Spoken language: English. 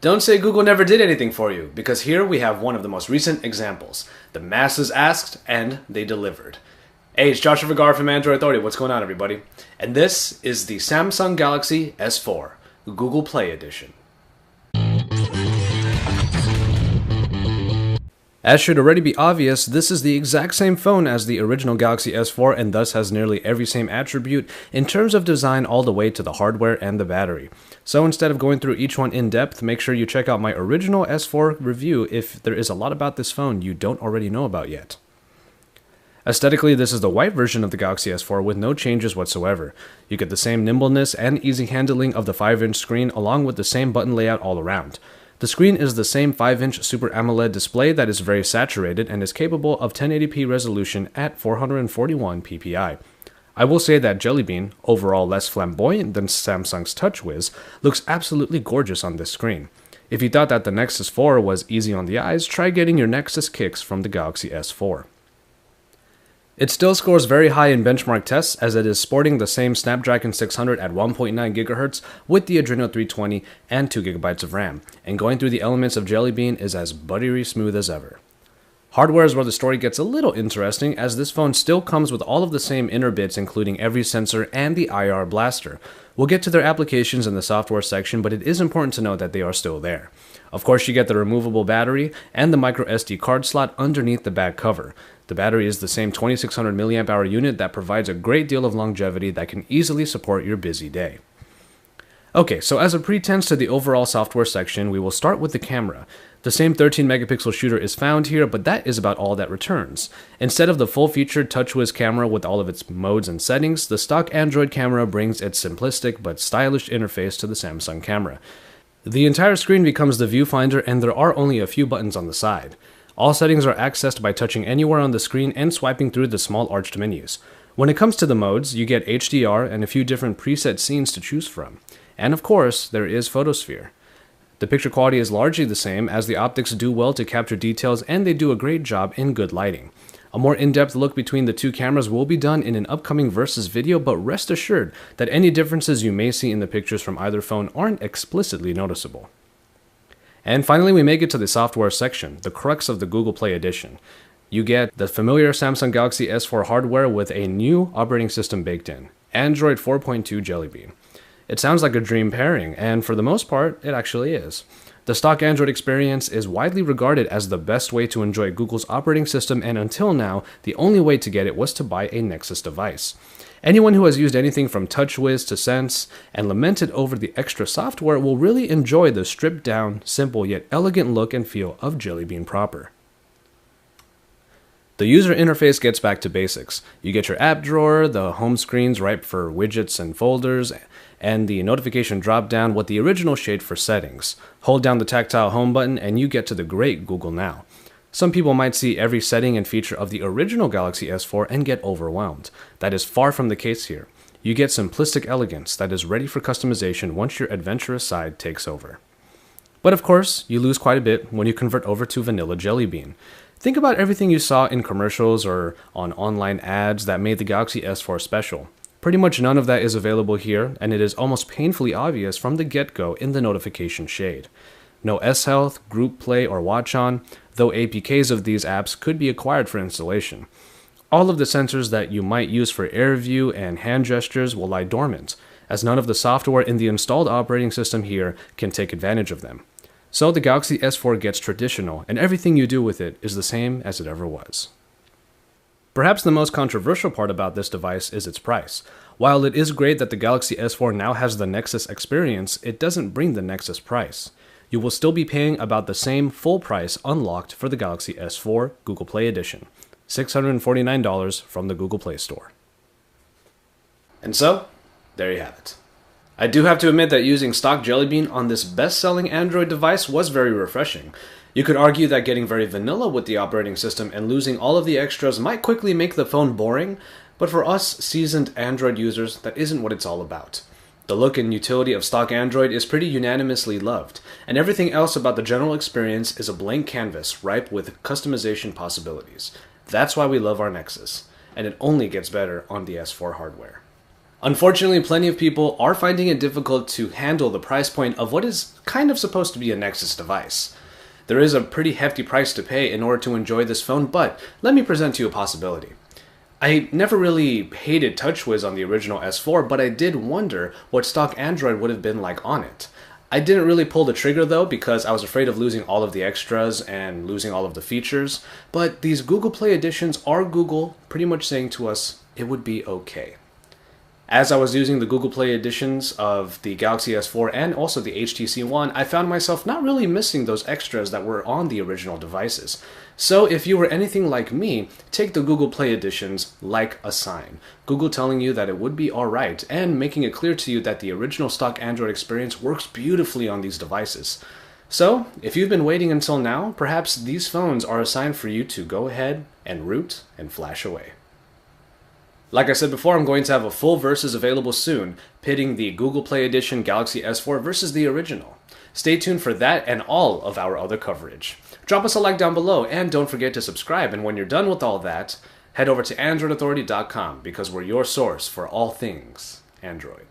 Don't say Google never did anything for you, because here we have one of the most recent examples. The masses asked, and they delivered. Hey, it's Joshua Vergara from Android Authority. What's going on, everybody? And this is the Samsung Galaxy S4, Google Play Edition. As should already be obvious, this is the exact same phone as the original Galaxy S4 and thus has nearly every same attribute in terms of design all the way to the hardware and the battery. So instead of going through each one in depth, make sure you check out my original S4 review if there is a lot about this phone you don't already know about yet. Aesthetically, this is the white version of the Galaxy S4 with no changes whatsoever. You get the same nimbleness and easy handling of the 5-inch screen along with the same button layout all around. The screen is the same 5-inch Super AMOLED display that is very saturated and is capable of 1080p resolution at 441 ppi. I will say that Jelly Bean, overall less flamboyant than Samsung's TouchWiz, looks absolutely gorgeous on this screen. If you thought that the Nexus 4 was easy on the eyes, try getting your Nexus kicks from the Galaxy S4. It still scores very high in benchmark tests as it is sporting the same Snapdragon 600 at 1.9 GHz with the Adreno 320 and 2GB of RAM, and going through the elements of Jelly Bean is as buttery smooth as ever. Hardware is where the story gets a little interesting as this phone still comes with all of the same inner bits including every sensor and the IR blaster. We'll get to their applications in the software section, but it is important to note that they are still there. Of course, you get the removable battery and the micro SD card slot underneath the back cover. The battery is the same 2600 mAh unit that provides a great deal of longevity that can easily support your busy day. Okay, so as a pretense to the overall software section, we will start with the camera. The same 13 megapixel shooter is found here, but that is about all that returns. Instead of the full-featured TouchWiz camera with all of its modes and settings, the stock Android camera brings its simplistic but stylish interface to the Samsung camera. The entire screen becomes the viewfinder and there are only a few buttons on the side. All settings are accessed by touching anywhere on the screen and swiping through the small arched menus. When it comes to the modes, you get HDR and a few different preset scenes to choose from. And of course, there is Photosphere. The picture quality is largely the same as the optics do well to capture details and they do a great job in good lighting. A more in-depth look between the two cameras will be done in an upcoming Versus video, but rest assured that any differences you may see in the pictures from either phone aren't explicitly noticeable. And finally, we make it to the software section, the crux of the Google Play Edition. You get the familiar Samsung Galaxy S4 hardware with a new operating system baked in, Android 4.2 Jelly Bean. It sounds like a dream pairing, and for the most part, it actually is. The stock Android experience is widely regarded as the best way to enjoy Google's operating system, and until now, the only way to get it was to buy a Nexus device. Anyone who has used anything from TouchWiz to Sense and lamented over the extra software will really enjoy the stripped down, simple yet elegant look and feel of Jelly Bean proper. The user interface gets back to basics. You get your app drawer, the home screens ripe for widgets and folders, and the notification drop-down with the original shade for settings. Hold down the tactile home button and you get to the great Google Now. Some people might see every setting and feature of the original Galaxy S4 and get overwhelmed. That is far from the case here. You get simplistic elegance that is ready for customization once your adventurous side takes over. But of course, you lose quite a bit when you convert over to vanilla Jelly Bean. Think about everything you saw in commercials or on online ads that made the Galaxy S4 special. Pretty much none of that is available here, and it is almost painfully obvious from the get-go in the notification shade. No S-Health, Group Play, or Watch On, though APKs of these apps could be acquired for installation. All of the sensors that you might use for air view and hand gestures will lie dormant, as none of the software in the installed operating system here can take advantage of them. So the Galaxy S4 gets traditional, and everything you do with it is the same as it ever was. Perhaps the most controversial part about this device is its price. While it is great that the Galaxy S4 now has the Nexus experience, it doesn't bring the Nexus price. You will still be paying about the same full price unlocked for the Galaxy S4 Google Play Edition, $649 from the Google Play Store. And so, there you have it. I do have to admit that using stock Jelly Bean on this best-selling Android device was very refreshing. You could argue that getting very vanilla with the operating system and losing all of the extras might quickly make the phone boring, but for us seasoned Android users, that isn't what it's all about. The look and utility of stock Android is pretty unanimously loved, and everything else about the general experience is a blank canvas ripe with customization possibilities. That's why we love our Nexus, and it only gets better on the S4 hardware. Unfortunately, plenty of people are finding it difficult to handle the price point of what is kind of supposed to be a Nexus device. There is a pretty hefty price to pay in order to enjoy this phone, but let me present to you a possibility. I never really hated TouchWiz on the original S4, but I did wonder what stock Android would have been like on it. I didn't really pull the trigger though because I was afraid of losing all of the extras and losing all of the features, but these Google Play editions are Google pretty much saying to us it would be okay. As I was using the Google Play editions of the Galaxy S4 and also the HTC One, I found myself not really missing those extras that were on the original devices. So if you were anything like me, take the Google Play editions like a sign. Google telling you that it would be alright and making it clear to you that the original stock Android experience works beautifully on these devices. So, if you've been waiting until now, perhaps these phones are a sign for you to go ahead and root and flash away. Like I said before, I'm going to have a full versus available soon, pitting the Google Play Edition Galaxy S4 versus the original. Stay tuned for that and all of our other coverage. Drop us a like down below, and don't forget to subscribe, and when you're done with all that, head over to AndroidAuthority.com because we're your source for all things Android.